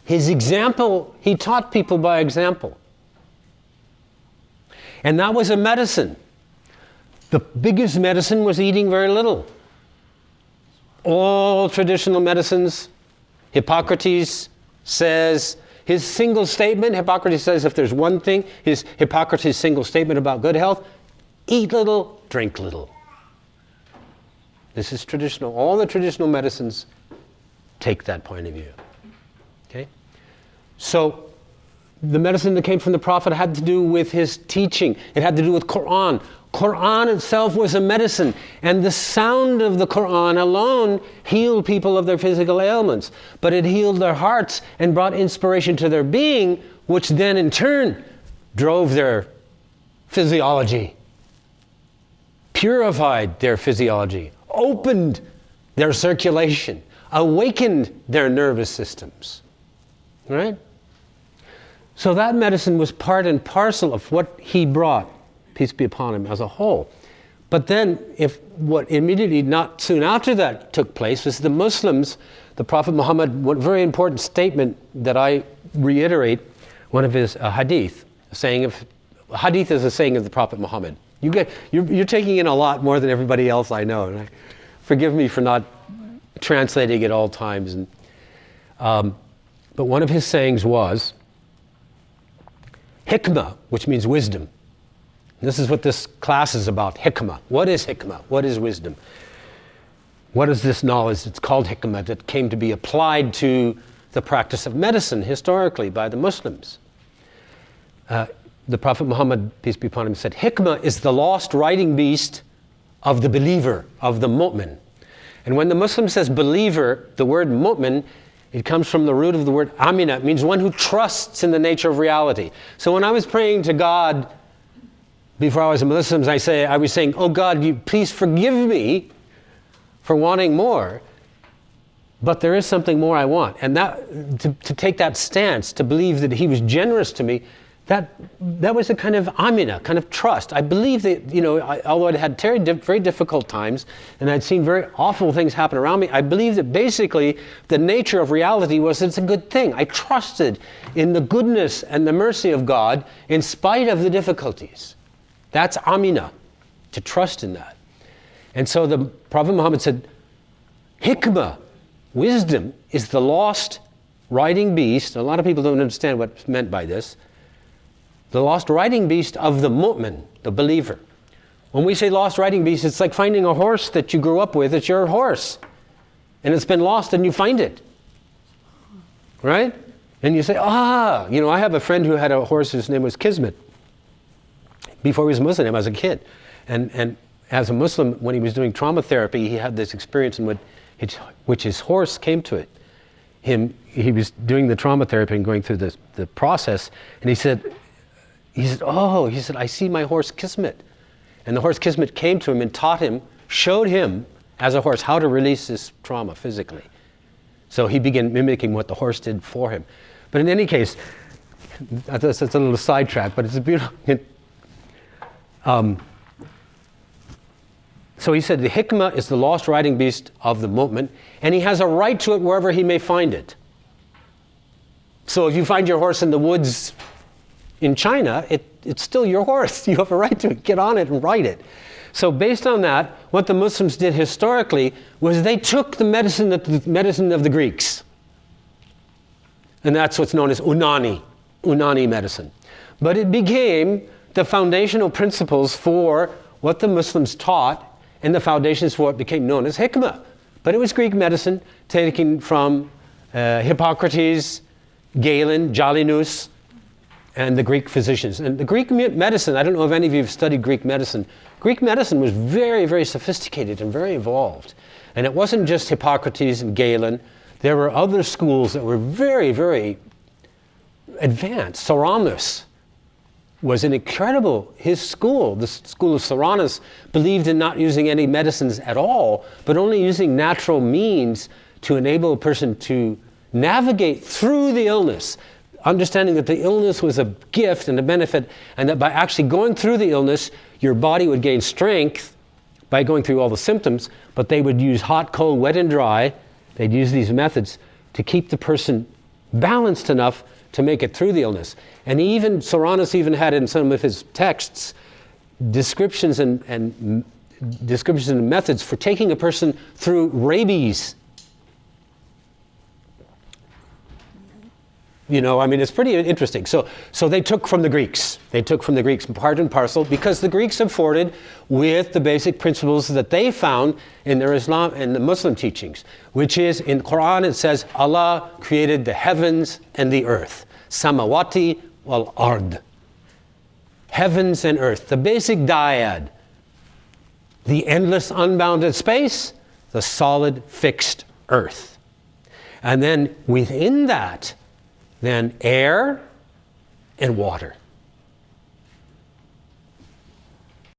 His example, he taught people by example. And that was a medicine. The biggest medicine was eating very little. All traditional medicines, Hippocrates says, his single statement, Hippocrates says if there's one thing, his Hippocrates' single statement about good health, eat little, drink little. This is traditional. All the traditional medicines take that point of view. Okay? So the medicine that came from the Prophet had to do with his teaching. It had to do with Quran. Quran itself was a medicine, and the sound of the Quran alone healed people of their physical ailments. But it healed their hearts and brought inspiration to their being, which then in turn drove their physiology, purified their physiology, opened their circulation, awakened their nervous systems. Right? So that medicine was part and parcel of what he brought, peace be upon him, as a whole. But then, what immediately, not soon after that took place, was the Muslims, the Prophet Muhammad, one very important statement that I reiterate, one of his hadith, hadith is a saying of the Prophet Muhammad. You're taking in a lot more than everybody else I know. And forgive me for not translating at all times. But one of his sayings was, hikmah, which means wisdom. This is what this class is about, hikmah. What is hikmah? What is wisdom? What is this knowledge that's called hikmah that came to be applied to the practice of medicine historically by the Muslims? The Prophet Muhammad, peace be upon him, said, hikmah is the lost riding beast of the believer, of the mu'min. And when the Muslim says believer, the word mu'min, it comes from the root of the word amina. It means one who trusts in the nature of reality. So when I was praying to God before I was a Muslim, I was saying, oh God, you please forgive me for wanting more, but there is something more I want. And that, to take that stance, to believe that he was generous to me, that was a kind of amina, kind of trust. I believe that, although I'd had very difficult times and I'd seen very awful things happen around me, I believe that basically the nature of reality was it's a good thing. I trusted in the goodness and the mercy of God in spite of the difficulties. That's amina, to trust in that. And so the Prophet Muhammad said, hikmah, wisdom, is the lost riding beast. A lot of people don't understand what's meant by this. The lost riding beast of the mu'min, the believer. When we say lost riding beast, it's like finding a horse that you grew up with. It's your horse. And it's been lost and you find it. Right? And you say, I have a friend who had a horse whose name was Kismet. Before he was Muslim, as a kid. And as a Muslim, when he was doing trauma therapy, he had this experience in which his horse came to it. He was doing the trauma therapy and going through the process, and he said, I see my horse Kismet. And the horse Kismet came to him and showed him as a horse how to release this trauma physically. So he began mimicking what the horse did for him. But in any case, that's a little sidetrack, but it's a beautiful. So he said the hikmah is the lost riding beast of the mu'min, and he has a right to it wherever he may find it. So if you find your horse in the woods in China, it's still your horse. You have a right to it. Get on it and ride it. So based on that, what the Muslims did historically was they took the medicine of the Greeks. And that's what's known as Unani medicine. But it became the foundational principles for what the Muslims taught and the foundations for what became known as hikmah. But it was Greek medicine taken from Hippocrates, Galen, Jalinus, and the Greek physicians. And the Greek medicine, I don't know if any of you have studied Greek medicine. Greek medicine was very, very sophisticated and very evolved. And it wasn't just Hippocrates and Galen. There were other schools that were very, very advanced. Soranus was an incredible, his school, the school of Soranus, believed in not using any medicines at all, but only using natural means to enable a person to navigate through the illness, understanding that the illness was a gift and a benefit, and that by actually going through the illness, your body would gain strength by going through all the symptoms, but they would use hot, cold, wet, and dry. They'd use these methods to keep the person balanced enough to make it through the illness. And even Soranus even had in some of his texts descriptions and descriptions and methods for taking a person through rabies. You know, I mean, it's pretty interesting. So they took from the Greeks. They took from the Greeks part and parcel, because the Greeks afforded with the basic principles that they found in their Islam and the Muslim teachings, which is, in the Quran it says, Allah created the heavens and the earth. Samawati wal ard. Heavens and earth, the basic dyad. The endless unbounded space, the solid fixed earth. And then within that, then air and water.